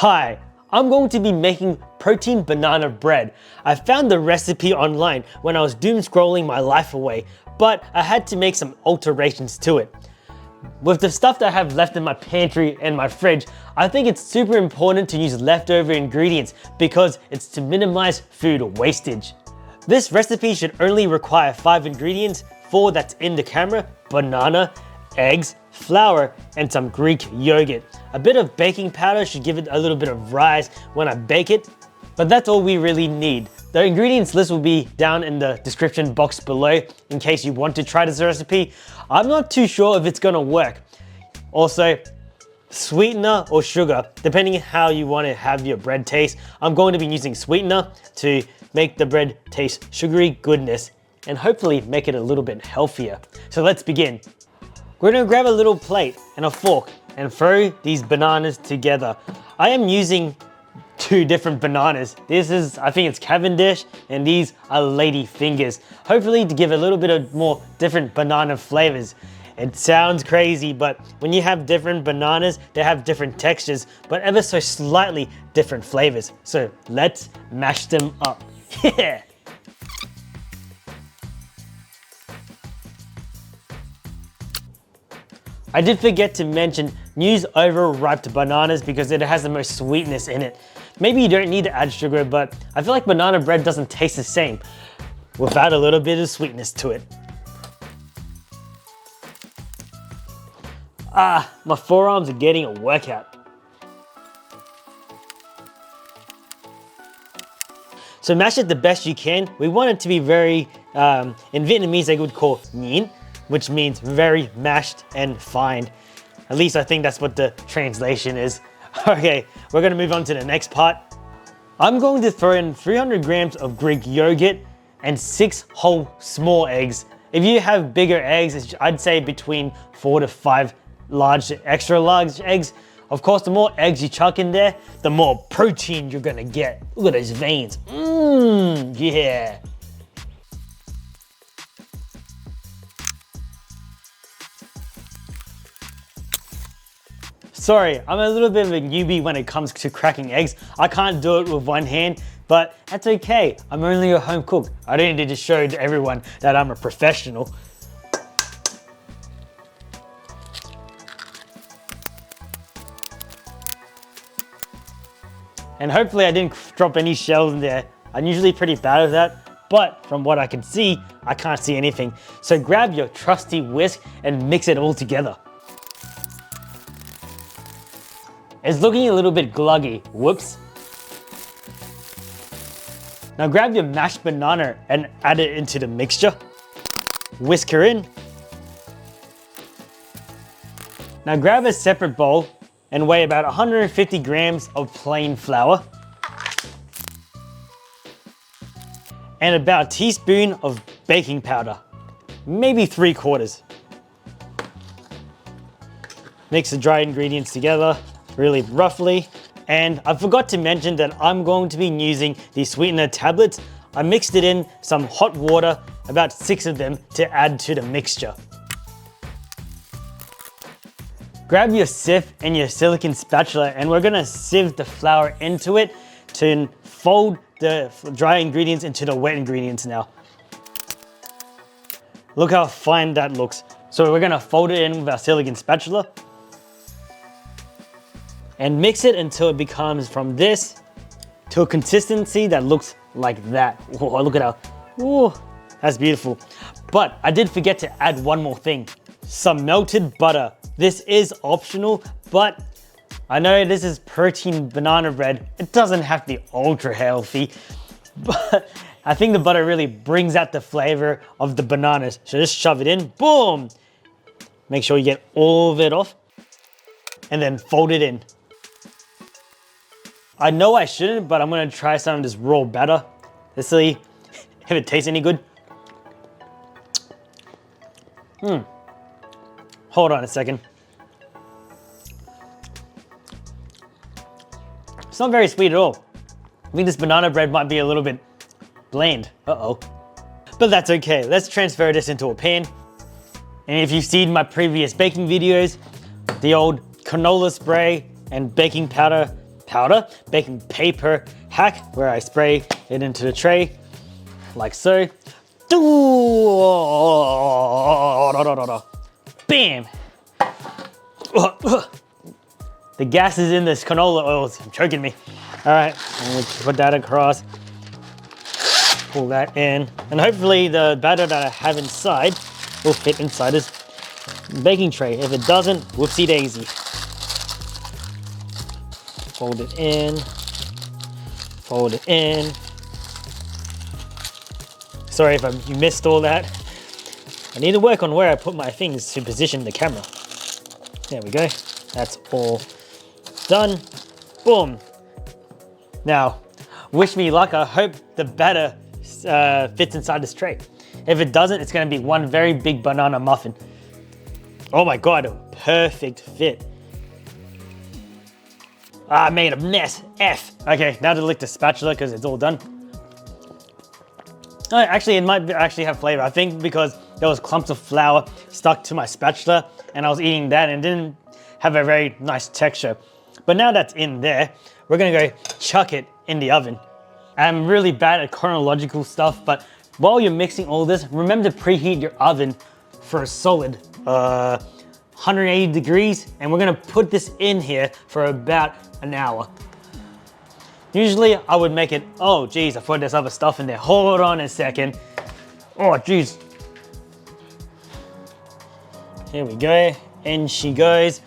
Hi, I'm going to be making protein banana bread. I found the recipe online when I was doom scrolling my life away, but I had to make some alterations to it. With the stuff that I have left in my pantry and my fridge, I think it's super important to use leftover ingredients because it's to minimize food wastage. This recipe should only require 5 ingredients, 4 that's in the camera: banana, eggs, flour, and some Greek yogurt. A bit of baking powder should give it a little bit of rise when I bake it, but that's all we really need. The ingredients list will be down in the description box below in case you want to try this recipe. I'm not too sure if it's gonna work. Also, sweetener or sugar, depending on how you want to have your bread taste. I'm going to be using sweetener to make the bread taste sugary goodness and hopefully make it a little bit healthier. So let's begin. We're gonna grab a little plate and a fork and throw these bananas together. I am using 2 different bananas. This is, I think it's Cavendish, and these are lady fingers. Hopefully to give a little bit of more different banana flavors. It sounds crazy, but when you have different bananas, they have different textures, but ever so slightly different flavors. So let's mash them up. Yeah! I did forget to mention use overripe bananas because it has the most sweetness in it. Maybe you don't need to add sugar, but I feel like banana bread doesn't taste the same without a little bit of sweetness to it. My forearms are getting a workout. So mash it the best you can. We want it to be very, in Vietnamese they would call nhuyễn, which means very mashed and fine. At least I think that's what the translation is. Okay, we're gonna move on to the next part. I'm going to throw in 300 grams of Greek yogurt and 6 whole small eggs. If you have bigger eggs, I'd say between 4 to 5 large, extra large eggs. Of course, the more eggs you chuck in there, the more protein you're gonna get. Look at those veins. Yeah. Sorry, I'm a little bit of a newbie when it comes to cracking eggs. I can't do it with one hand, but that's okay. I'm only a home cook. I don't need to show to everyone that I'm a professional. And hopefully I didn't drop any shells in there. I'm usually pretty bad at that, but from what I can see, I can't see anything. So grab your trusty whisk and mix it all together. It's looking a little bit gluggy, whoops. Now grab your mashed banana and add it into the mixture. Whisk her in. Now grab a separate bowl and weigh about 150 grams of plain flour. And about a teaspoon of baking powder, maybe 3/4. Mix the dry ingredients together really roughly. And I forgot to mention that I'm going to be using these sweetener tablets. I mixed it in some hot water, about 6 of them, to add to the mixture. Grab your sieve and your silicone spatula and we're gonna sieve the flour into it to fold the dry ingredients into the wet ingredients now. Look how fine that looks. So we're gonna fold it in with our silicone spatula and mix it until it becomes from this to a consistency that looks like that. Oh, look at how, oh, that's beautiful. But I did forget to add one more thing, some melted butter. This is optional, but I know this is protein banana bread. It doesn't have to be ultra healthy, but I think the butter really brings out the flavor of the bananas. So just shove it in, boom. Make sure you get all of it off and then fold it in. I know I shouldn't, but I'm gonna try some of this raw batter. Let's see if it tastes any good. Hold on a second. It's not very sweet at all. I think this banana bread might be a little bit bland. Uh-oh. But that's okay. Let's transfer this into a pan. And if you've seen my previous baking videos, the old canola spray and baking powder powder, baking paper hack, where I spray it into the tray, like so. Bam! The gas is in this canola oil, it's choking me. All right, and we'll put that across. Pull that in, and hopefully the batter that I have inside will fit inside this baking tray. If it doesn't, whoopsie daisy. Fold it in, fold it in. Sorry if you missed all that. I need to work on where I put my things to position the camera. There we go, that's all done. Boom. Now, wish me luck. I hope the batter fits inside this tray. If it doesn't, it's gonna be one very big banana muffin. Oh my God, a perfect fit. I made a mess, F. Okay, now to lick the spatula because it's all done. Oh, actually, it might actually have flavor. I think because there was clumps of flour stuck to my spatula and I was eating that and it didn't have a very nice texture. But now that's in there, we're gonna go chuck it in the oven. I'm really bad at chronological stuff, but while you're mixing all this, remember to preheat your oven for a solid 180 degrees, and we're gonna put this in here for about an hour. Usually I would make it, oh geez, I thought there's other stuff in there. Hold on a second. Oh geez. Here we go, in she goes.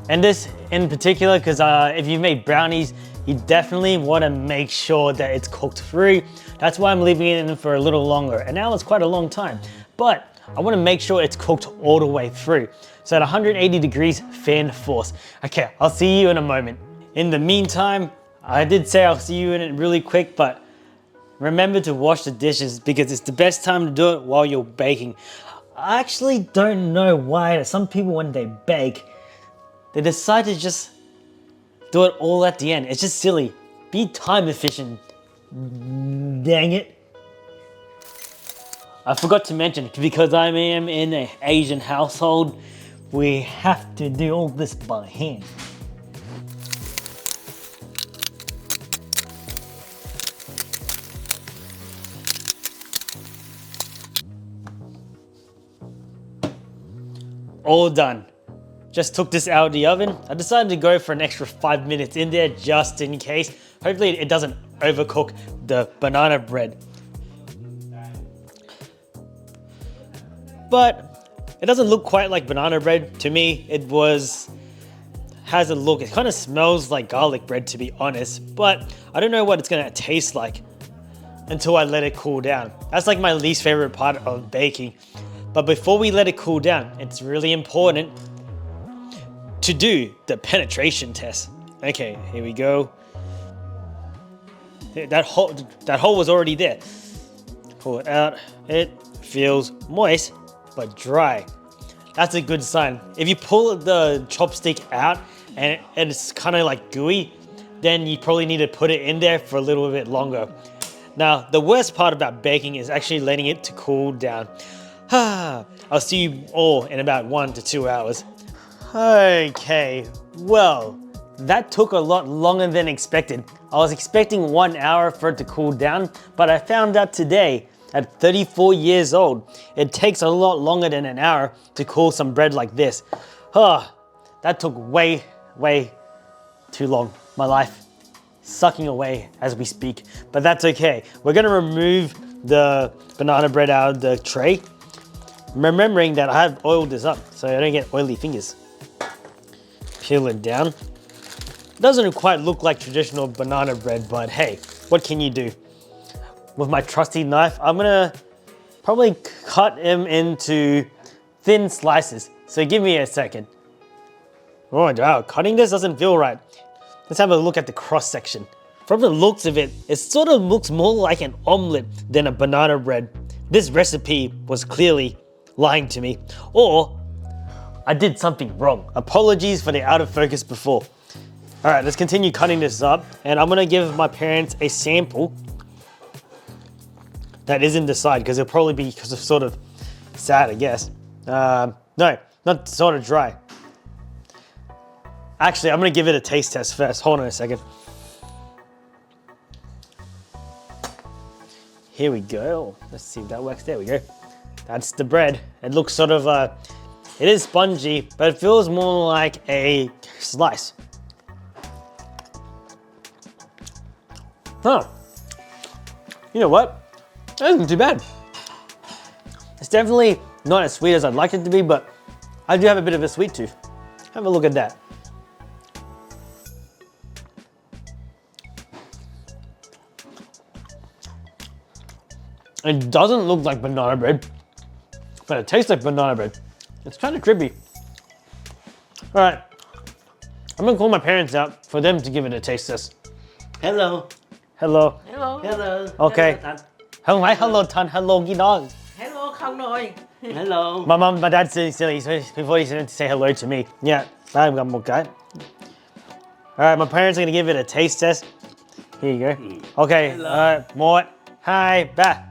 And this in particular, because if you made brownies, you definitely want to make sure that it's cooked through. That's why I'm leaving it in for a little longer. An hour is quite a long time, but I want to make sure it's cooked all the way through. So at 180 degrees, fan force. Okay, I'll see you in a moment. In the meantime, I did say I'll see you in it really quick, but remember to wash the dishes because it's the best time to do it while you're baking. I actually don't know why some people, when they bake, they decide to just do it all at the end. It's just silly. Be time efficient. Dang it. I forgot to mention, because I am in an Asian household, we have to do all this by hand. All done. Just took this out of the oven. I decided to go for an extra 5 minutes in there just in case. Hopefully it doesn't overcook the banana bread. But it doesn't look quite like banana bread. To me, has a look. It kind of smells like garlic bread, to be honest. But I don't know what it's gonna taste like until I let it cool down. That's like my least favorite part of baking. But before we let it cool down, it's really important to do the penetration test. Okay, here we go. That hole was already there. Pull it out. It feels moist, but dry. That's a good sign. If you pull the chopstick out and it's kind of like gooey, then you probably need to put it in there for a little bit longer. Now, the worst part about baking is actually letting it to cool down. I'll see you all in about 1 to 2 hours. Okay, well, that took a lot longer than expected. I was expecting 1 hour for it to cool down, but I found out today, at 34 years old, it takes a lot longer than an hour to cool some bread like this. That took way, way too long. My life sucking away as we speak, but that's okay. We're gonna remove the banana bread out of the tray, remembering that I have oiled this up so I don't get oily fingers. Peel it down. Doesn't quite look like traditional banana bread, but hey, what can you do? With my trusty knife, I'm gonna probably cut them into thin slices. So give me a second. Oh wow, cutting this doesn't feel right. Let's have a look at the cross section. From the looks of it, it sort of looks more like an omelet than a banana bread. This recipe was clearly lying to me, or I did something wrong. Apologies for the out of focus before. All right, let's continue cutting this up, and I'm gonna give my parents a sample that isn't the side, because it'll probably be sort of sad, I guess. No, not sort of dry. Actually, I'm gonna give it a taste test first. Hold on a second. Here we go. Let's see if that works. There we go. That's the bread. It looks sort of, it is spongy, but it feels more like a slice. Huh. You know what? That isn't too bad. It's definitely not as sweet as I'd like it to be, but I do have a bit of a sweet tooth. Have a look at that. It doesn't look like banana bread, but it tastes like banana bread. It's kind of crispy. All right, I'm gonna call my parents out for them to give it a taste test. Hello. Hello. Hello. Hello. Okay. Hello. Không phải hello Tan, hello Ghi Dog. Hello không rồi. Hello. My mom, my dad said silly before he said to say hello to me. Yeah, I've got more guy. All right, my parents are gonna give it a taste test. Here you go. Okay. Hello. All right, một, hai, ba.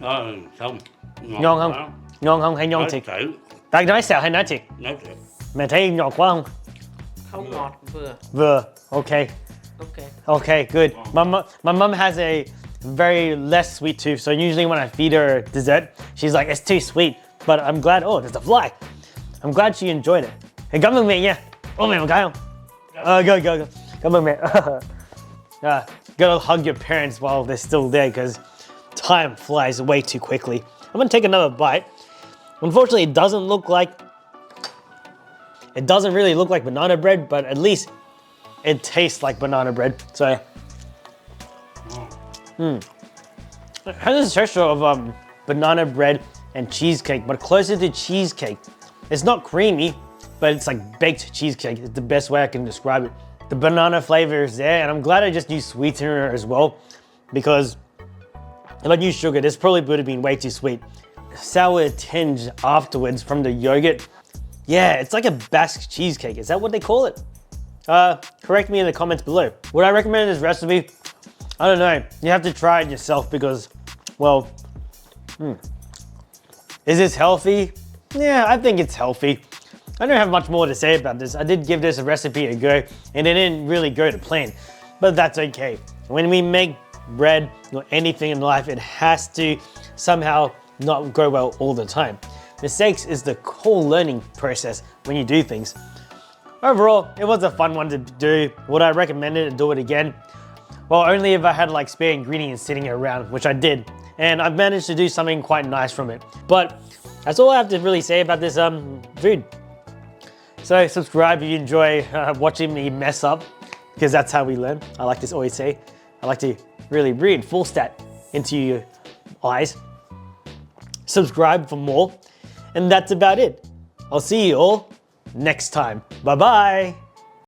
Xong. Ngon không? quá. Ngon không hay ngon Nói thiệt? thử. Bạn nói sao hay nói thiệt? Nói thiệt. Mày thấy ngọt quá không? Không ngọt vừa. Vừa. Okay. Okay. Okay, good. My mom has a very less sweet tooth, so usually when I feed her dessert, she's like, it's too sweet. But I'm glad, oh, there's a fly. I'm glad she enjoyed it. Hey, cảm ơn mẹ nha. Ôm mẹ một cái không? Go. Cảm ơn mẹ. Gotta hug your parents while they're still there, because time flies way too quickly. I'm gonna take another bite. Unfortunately, it doesn't really look like banana bread, but at least it tastes like banana bread. So, it has this texture of banana bread and cheesecake, but closer to cheesecake. It's not creamy, but it's like baked cheesecake. It's the best way I can describe it. The banana flavor is there, and I'm glad I just used sweetener as well, because if I use sugar, this probably would have been way too sweet. Sour tinge afterwards from the yogurt. Yeah, it's like a Basque cheesecake. Is that what they call it? Correct me in the comments below. Would I recommend this recipe? I don't know. You have to try it yourself because, well, is this healthy? Yeah, I think it's healthy. I don't have much more to say about this. I did give this a recipe a go and it didn't really go to plan, but that's okay. When we make bread or anything in life, it has to somehow not go well all the time. Mistakes is the whole learning process when you do things. Overall, it was a fun one to do. Would I recommend it and do it again? Well, only if I had like spare ingredients sitting around, which I did. And I've managed to do something quite nice from it. But that's all I have to really say about this food. So subscribe if you enjoy watching me mess up, because that's how we learn. I like to always say, I like to really reinforce that into your eyes. Subscribe for more. And that's about it. I'll see you all next time. Bye-bye.